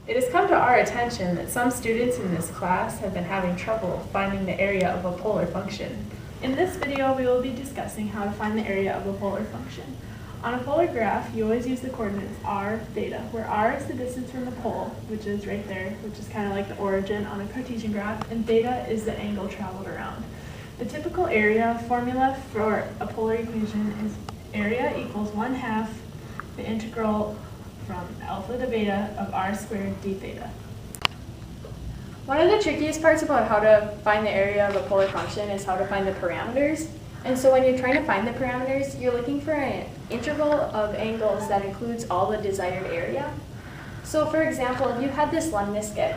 It has come to our attention that some students in this class have been having trouble finding the area of a polar function. In this video, we will be discussing how to find the area of a polar function. On a polar graph, you always use the coordinates r, theta, where r is the distance from the pole, which is right there, which is kind of like the origin on a Cartesian graph, and theta is the angle traveled around. The typical area formula for a polar equation is area equals 1/2 the integral from alpha to beta of r squared d theta. One of the trickiest parts about how to find the area of a polar function is how to find the parameters. And so when you're trying to find the parameters, you're looking for an interval of angles that includes all the desired area. So for example, if you had this lemniscate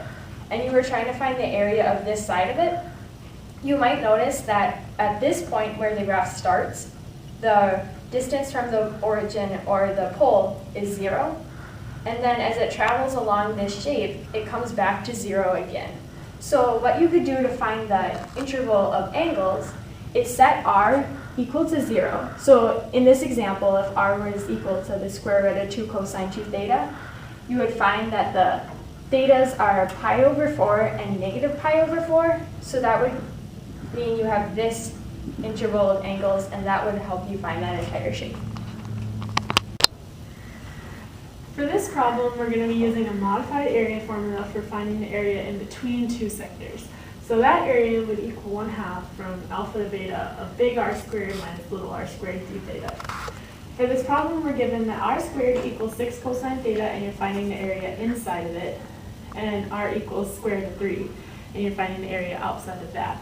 and you were trying to find the area of this side of it, you might notice that at this point where the graph starts, the distance from the origin or the pole is 0. And then as it travels along this shape, it comes back to 0 again. So what you could do to find the interval of angles is set r equal to 0. So in this example, if r was equal to the square root of 2 cosine 2 theta, you would find that the thetas are pi over 4 and negative pi over 4. So that would mean you have this interval of angles, and that would help you find that entire shape. For this problem, we're going to be using a modified area formula for finding the area in between two sectors. So that area would equal 1/2 from alpha to beta of big R squared minus little r squared d theta. For this problem, we're given that r squared equals 6 cosine theta, and you're finding the area inside of it, and r equals square root of 3, and you're finding the area outside of that.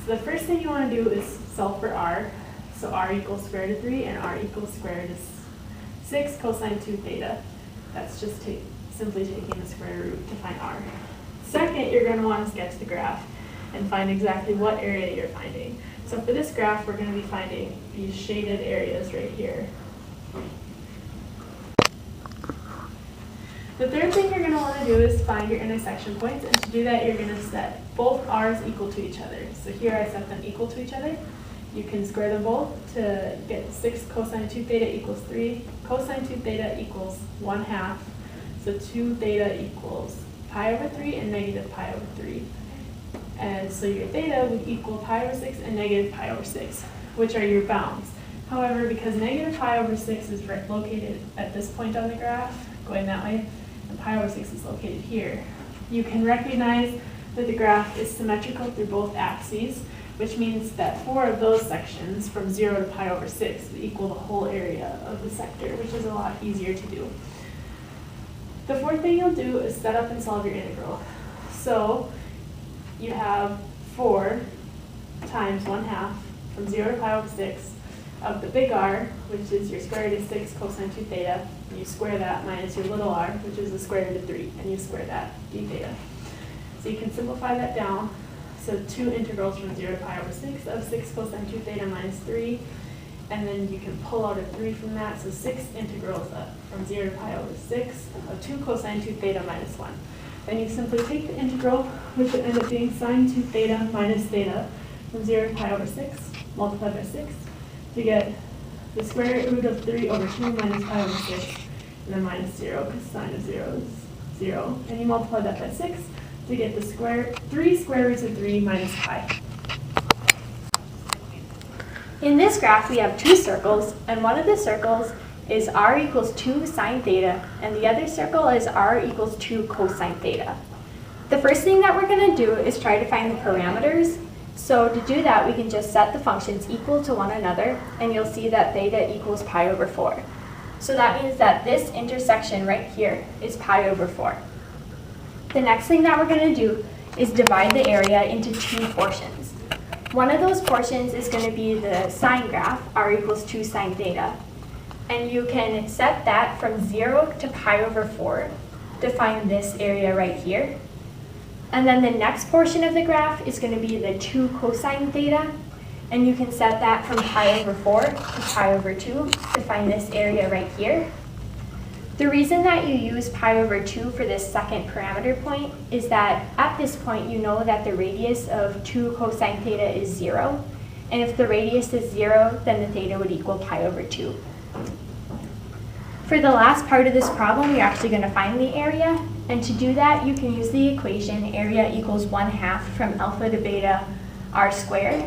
So the first thing you want to do is solve for r. So r equals square root of 3, and r equals square root of 6 cosine 2 theta. That's just simply taking the square root to find r. Second, you're going to want to sketch the graph and find exactly what area you're finding. So for this graph, we're going to be finding these shaded areas right here. The third thing you're going to want to do is find your intersection points, and to do that, you're going to set both r's equal to each other. So here I set them equal to each other. You can square them both to get 6 cosine 2 theta equals 3. Cosine 2 theta equals 1/2. So 2 theta equals pi over 3 and negative pi over 3. And so your theta would equal pi over 6 and negative pi over 6, which are your bounds. However, because negative pi over 6 is located at this point on the graph, going that way, and pi over 6 is located here, you can recognize that the graph is symmetrical through both axes, which means that 4 of those sections from 0 to pi over 6 would equal the whole area of the sector, which is a lot easier to do. The fourth thing you'll do is set up and solve your integral. So you have 4 times 1/2 from 0 to pi over 6 of the big R, which is your square root of 6 cosine 2 theta, and you square that minus your little r, which is the square root of 3, and you square that d theta. So you can simplify that down. So 2 integrals from 0 to pi over 6 of 6 cosine 2 theta minus 3, and then you can pull out a 3 from that, so 6 integrals from 0 to pi over 6 of 2 cosine 2 theta minus 1. Then you simply take the integral, which would end up being sine 2 theta minus theta from 0 to pi over 6, multiplied by 6, to get the square root of 3 over 2 minus pi over 6, and then minus 0, because sine of 0 is 0. And you multiply that by 6 to get the 3 square roots of 3 minus pi. In this graph, we have 2 circles, and one of the circles is r equals 2 sine theta, and the other circle is r equals 2 cosine theta. The first thing that we're going to do is try to find the parameters. So to do that, we can just set the functions equal to one another, and you'll see that theta equals pi over 4. So that means that this intersection right here is pi over 4. The next thing that we're going to do is divide the area into 2 portions. One of those portions is going to be the sine graph, r equals 2 sine theta. And you can set that from 0 to pi over 4 to find this area right here. And then the next portion of the graph is going to be the 2 cosine theta. And you can set that from pi over 4 to pi over 2 to find this area right here. The reason that you use pi over 2 for this second parameter point is that at this point you know that the radius of 2 cosine theta is 0. And if the radius is 0, then the theta would equal pi over 2. For the last part of this problem, you're actually going to find the area. And to do that, you can use the equation area equals 1/2 from alpha to beta r squared.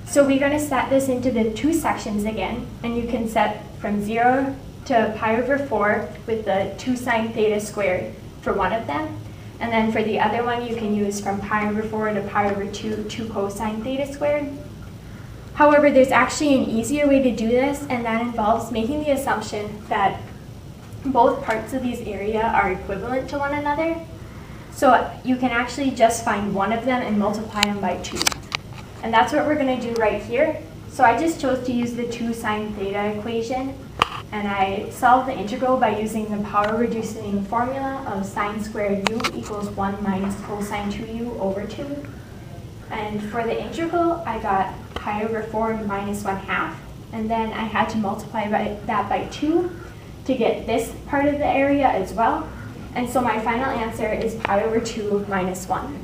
So we're going to set this into the two sections again. And you can set from 0 to pi over 4 with the 2 sine theta squared for one of them. And then for the other one, you can use from pi over 4 to pi over 2, 2 cosine theta squared. However, there's actually an easier way to do this, and that involves making the assumption that both parts of these area are equivalent to one another. So you can actually just find one of them and multiply them by 2. And that's what we're going to do right here. So I just chose to use the 2 sine theta equation, and I solved the integral by using the power reducing formula of sine squared u equals 1 minus cosine 2u over 2. And for the integral, I got pi over 4 minus 1/2, and then I had to multiply that by 2 to get this part of the area as well. And so my final answer is pi over 2 minus 1.